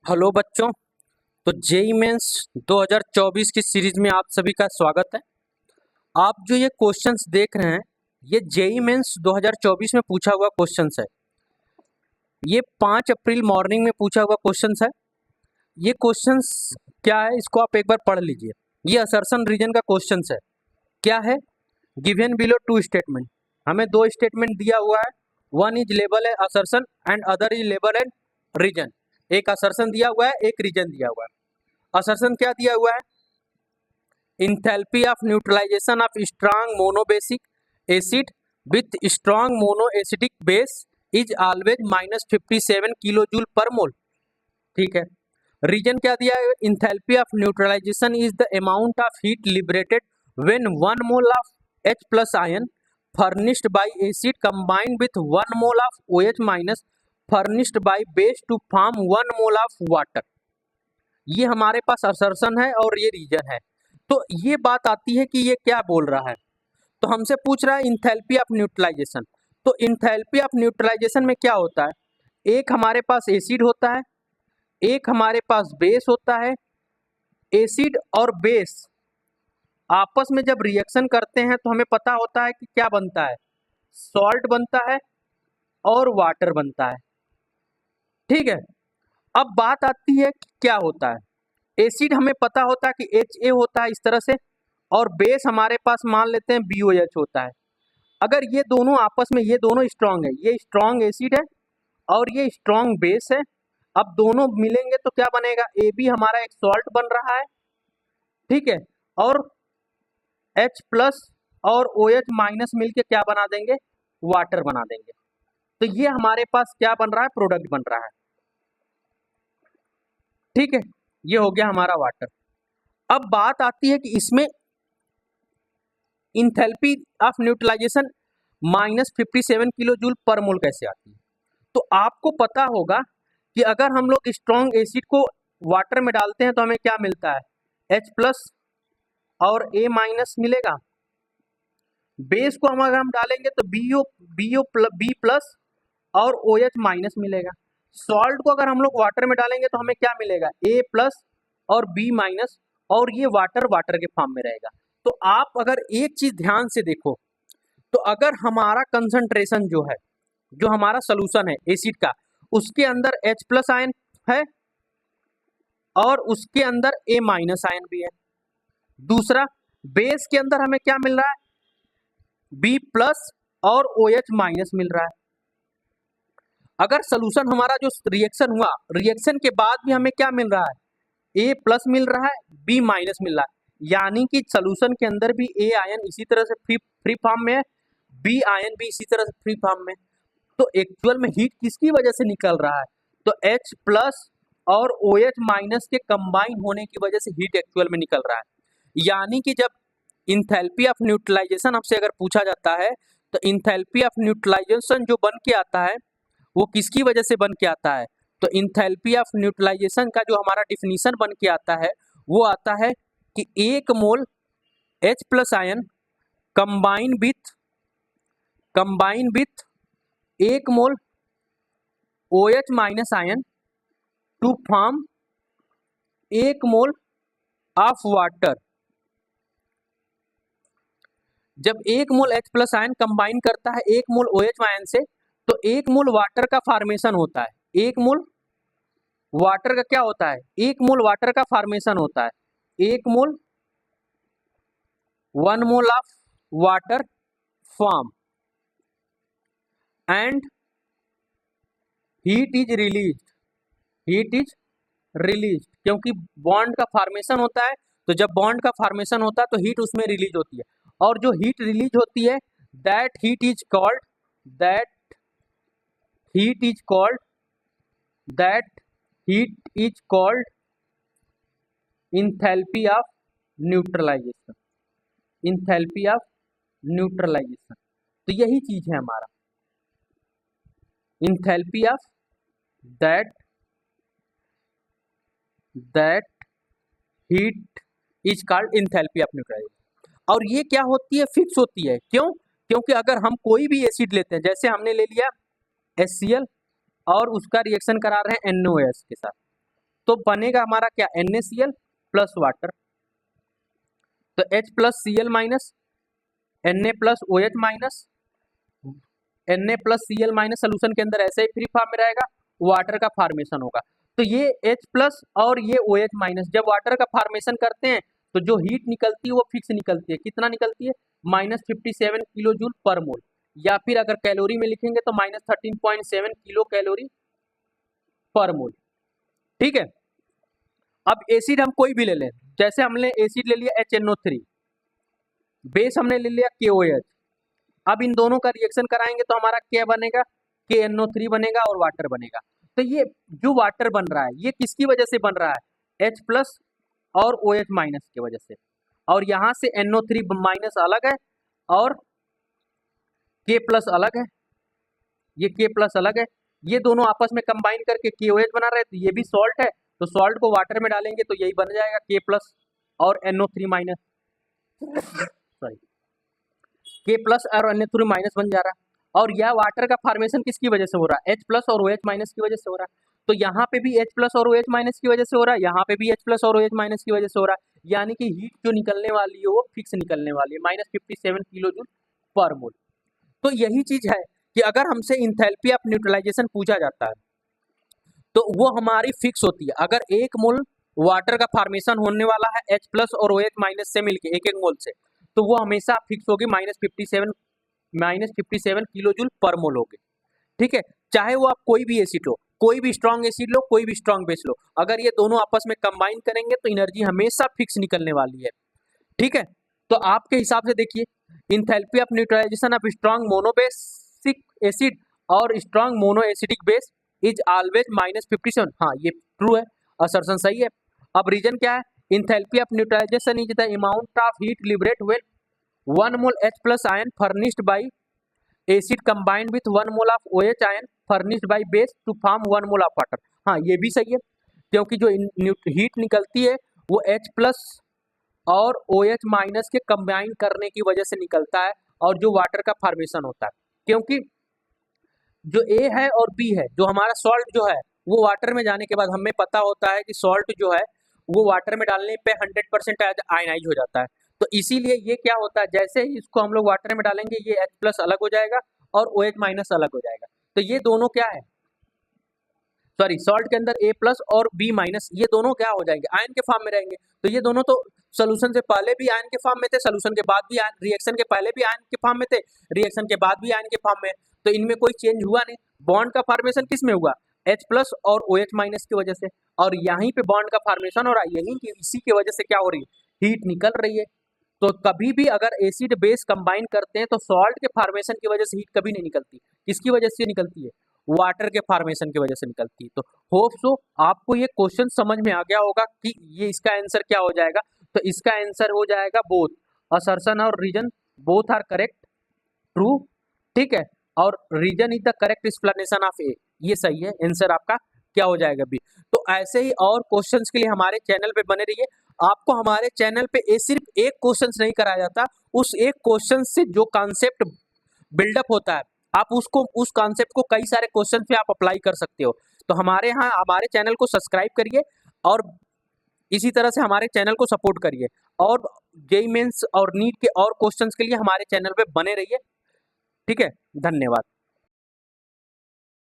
Hello बच्चों। तो JEE mains 2024 की सीरीज में आप सभी का स्वागत है। आप जो ये क्वेश्चंस देख रहे हैं ये जेई मेंस 2024 में पूछा हुआ क्वेश्चंस है। ये 5 अप्रैल मॉर्निंग में पूछा हुआ क्वेश्चंस है। ये क्वेश्चंस क्या है इसको आप एक बार पढ़ लीजिए। ये असर्शन रीजन का क्वेश्चंस है। क्या है? Given below two statement. हमें दो स्टेटमेंट दिया हुआ है। वन इज लेबल है assertion and other is label and reason. एक असर्शन दिया हुआ है, एक रीजन दिया हुआ है। असर्शन क्या दिया हुआ है? Enthalpy of neutralization of strong monobasic acid with strong monoacidic base is always -57 kilo joule per mole. ठीक है। रीजन क्या दिया है? Enthalpy of neutralization is the amount of heat liberated when 1 mole of H plus ion furnished by acid combined with 1 mole of OH minus furnished by base to form 1 mole of water. ये हमारे पास assertion है और ये reason है। तो ये बात आती है कि ये क्या बोल रहा है। तो हमसे पूछ रहा है इंथैल्पी ऑफ न्यूट्रलाइजेशन। तो इंथैल्पी ऑफ न्यूट्रलाइजेशन में क्या होता है? एक हमारे पास एसिड होता है, एक हमारे पास बेस होता है। एसिड और बेस आपस में जब रिएक्शन करते हैं तो हमें पता होता है कि क्या बनता है, सॉल्ट बनता है और वाटर बनता है। ठीक है। अब बात आती है कि क्या होता है। एसिड हमें पता होता है कि Ha होता है इस तरह से, और बेस हमारे पास मान लेते हैं BOH होता है। अगर ये दोनों आपस में, ये दोनों स्ट्रांग है, ये स्ट्रांग एसिड है और ये स्ट्रांग बेस है। अब दोनों मिलेंगे तो क्या बनेगा? AB हमारा एक सॉल्ट बन रहा है। ठीक है। और H प्लस और OH माइनस मिलके क्या बना देंगे? वाटर बना देंगे। तो ये हमारे पास क्या बन रहा है? प्रोडक्ट बन रहा है। ठीक है। ये हो गया हमारा वाटर। अब बात आती है कि इसमें enthalpy of neutralization -57 kilo joule per mole कैसे आती है। तो आपको पता होगा कि अगर हम लोग स्ट्रॉन्ग एसिड को वाटर में डालते हैं तो हमें क्या मिलता है? H प्लस और A माइनस मिलेगा। बेस को हम अगर हम डालेंगे तो बी प्लस और OH माइनस मिलेगा। सॉल्ट को अगर हम लोग वाटर में डालेंगे तो हमें क्या मिलेगा? A प्लस और B माइनस, और ये वाटर वाटर के फॉर्म में रहेगा। तो आप अगर एक चीज ध्यान से देखो, तो अगर हमारा कंसंट्रेशन जो है, जो हमारा सोल्यूशन है एसिड का, उसके अंदर H प्लस आयन है और उसके अंदर A माइनस आयन भी है। दूसरा, बेस के अंदर हमें क्या मिल रहा है? B प्लस और OH माइनस मिल रहा है। अगर सोल्यूशन हमारा जो रिएक्शन हुआ, रिएक्शन के बाद भी हमें क्या मिल रहा है? A प्लस मिल रहा है, B माइनस मिल रहा है। यानी कि सोल्यूशन के अंदर भी A आयन इसी तरह से फ्री फॉर्म में है, B आयन भी इसी तरह से फ्री फॉर्म में। तो एक्चुअल में हीट किसकी वजह से निकल रहा है? तो H प्लस और OH माइनस के कंबाइन होने की वजह से हीट एक्चुअल में निकल रहा है। यानी कि जब इंथैल्पी ऑफ न्यूट्रलाइजेशन आपसे अगर पूछा जाता है तो इंथैल्पी ऑफ न्यूट्रलाइजेशन जो बन के आता है वो किसकी वजह से बन के आता है? तो इंथैल्पी ऑफ न्यूट्रलाइजेशन का जो हमारा डिफिनीशन बन के आता है वो आता है कि 1 mole H plus ion combine with 1 mole OH minus ion to form 1 mole of water. जब 1 mole H plus ion combine करता है 1 मोल OH आयन से, तो 1 मोल वाटर का फॉर्मेशन होता है। 1 मोल वाटर का क्या होता है? 1 मोल वाटर का फॉर्मेशन होता है। 1 मोल 1 mole of water form and heat is release. क्योंकि बॉन्ड का फॉर्मेशन होता है, तो जब बॉन्ड का फॉर्मेशन होता है तो हीट उसमें रिलीज होती है, और जो हीट रिलीज होती है that heat is called that heat is called enthalpy of neutralization. तो यही चीज है हमारा enthalpy of that heat is called enthalpy of neutralization. और ये क्या होती है? फिक्स होती है। क्यों? क्योंकि अगर हम कोई भी एसिड लेते हैं, जैसे हमने ले लिया HCl और उसका रिएक्शन करा रहे हैं NOS के साथ, तो बनेगा हमारा क्या, NaCl प्लस वाटर, तो H plus Cl minus Na plus OH minus Na plus Cl minus solution के अंदर ऐसे ही फ्री फॉर्म में रहेगा, वाटर का फॉर्मेशन होगा। तो ये H प्लस और ये OH माइनस जब वाटर का फॉर्मेशन करते हैं तो जो हीट निकलती है वो फिक्स निकलती है। कितना निकलती है, -57 किलो जूल पर मोल, या फिर अगर कैलोरी में लिखेंगे तो -13.7 किलो कैलोरी पर मोल। ठीक है, अब एसिड हम कोई भी ले लें, जैसे हमने एसिड ले लिया HNO3, बेस हमने ले लिया KOH। अब इन दोनों का रिएक्शन कराएंगे तो हमारा क्या बनेगा, KNO3 बनेगा और वाटर बनेगा। तो ये जो वाटर बन रहा है ये किसकी वजह से बन रहा है, H प्लस और OH माइनस की वजह से, और यहाँ से NO3 माइनस अलग है और K प्लस अलग है, ये K प्लस अलग है, ये दोनों आपस में कंबाइन करके KOH बना रहे हैं। तो ये भी सॉल्ट है, तो सॉल्ट को वाटर में डालेंगे तो यही बन जाएगा K प्लस और NO3 minus, sorry K plus और NO3 माइनस बन जा रहा है। और यह वाटर का फॉर्मेशन किसकी वजह से हो रहा है, H प्लस और OH माइनस की वजह से हो रहा है। तो यहाँ पे भी H प्लस और OH माइनस की वजह से हो रहा है, यहाँ पे भी H प्लस और OH माइनस की वजह से हो रहा है, यानी कि हीट जो निकलने वाली है वो फिक्स निकलने वाली है, -57 किलो जूल पर मोल। तो यही चीज है कि अगर हमसे इंथैल्पी ऑफ न्यूट्रलाइजेशन पूछा जाता है तो वो हमारी फिक्स होती है। अगर 1 मोल वाटर का फॉर्मेशन होने वाला है H प्लस और OH माइनस से मिलके 1 मोल से, तो वो हमेशा फिक्स होगी -57 किलो जूल पर मोल होगी। ठीक है, चाहे वो आप कोई भी एसिड लो, कोई भी स्ट्रॉन्ग एसिड लो, कोई भी स्ट्रॉन्ग बेस लो, अगर ये दोनों आपस में कंबाइन करेंगे तो एनर्जी हमेशा फिक्स निकलने वाली है। ठीक है, तो आपके हिसाब से देखिए, enthalpy of neutralization of strong monobasic acid और strong monoacidic base is always -57। हाँ, ये ट्रू है, असर्शन सही है। अब रीजन क्या है, enthalpy of neutralization is the amount of heat liberate when 1 mole H plus ion furnished by acid combined with 1 mole of OH ion furnished by base to form 1 mole of water. हाँ, ये भी सही है, क्योंकि जो heat निकलती है वो H प्लस और OH माइनस के कंबाइन करने की वजह से निकलता है, और जो वाटर का फॉर्मेशन होता है, क्योंकि जो A है और B है, जो हमारा सॉल्ट जो है वो वाटर में जाने के बाद हमें पता होता है कि सॉल्ट जो है वो वाटर में डालने पे 100% आयनाइज हो जाता है। तो इसीलिए ये क्या होता है, जैसे ही इसको हम लोग वाटर में डालेंगे ये H प्लस अलग हो जाएगा और OH माइनस अलग हो जाएगा। तो ये दोनों क्या है, सॉरी, सॉल्ट के अंदर A प्लस और B माइनस, ये दोनों क्या हो जाएंगे, आयन के फॉर्म में रहेंगे। तो ये दोनों तो सोल्यूशन से पहले भी आयन के फॉर्म में थे, सोल्यूशन के बाद भी आयन, रिएक्शन के पहले भी आयन के फॉर्म में थे, रिएक्शन के बाद भी आयन के फॉर्म में। तो इनमें कोई चेंज हुआ नहीं। बॉन्ड का फॉर्मेशन किस में हुआ, H प्लस और OH माइनस की वजह से, और यहीं पे बॉन्ड का फॉर्मेशन हो रहा है, यहीं की इसी की वजह से क्या हो रही है, हीट निकल रही है। तो कभी भी अगर एसिड बेस कंबाइन करते हैं तो सॉल्ट के फॉर्मेशन की वजह से हीट कभी नहीं निकलती। किसकी वजह से निकलती है, वाटर के फॉर्मेशन की वजह से निकलती है। तो होप सो आपको ये क्वेश्चन समझ में आ गया होगा कि ये इसका आंसर क्या हो जाएगा। तो इसका आंसर हो जाएगा बोथ, असर्शन और reason both are correct, true. ठीक है, और reason is the correct explanation of A, ये सही है, आंसर आपका क्या हो जाएगा बी। तो ऐसे ही और क्वेश्चंस के लिए हमारे चैनल पे बने रहिए। आपको हमारे चैनल पे सिर्फ एक क्वेश्चंस नहीं कराया जाता, उस एक क्वेश्चन से जो कॉन्सेप्ट बिल्डअप होता है आप उसको, उस कॉन्सेप्ट को कई सारे क्वेश्चन पे आप अप्लाई कर सकते हो। तो हमारे यहाँ हमारे चैनल को सब्सक्राइब करिए और इसी तरह से हमारे चैनल को सपोर्ट करिए, और जेईई मेंस और नीट के और क्वेश्चंस के लिए हमारे चैनल पे बने रहिए। ठीक है, धन्यवाद।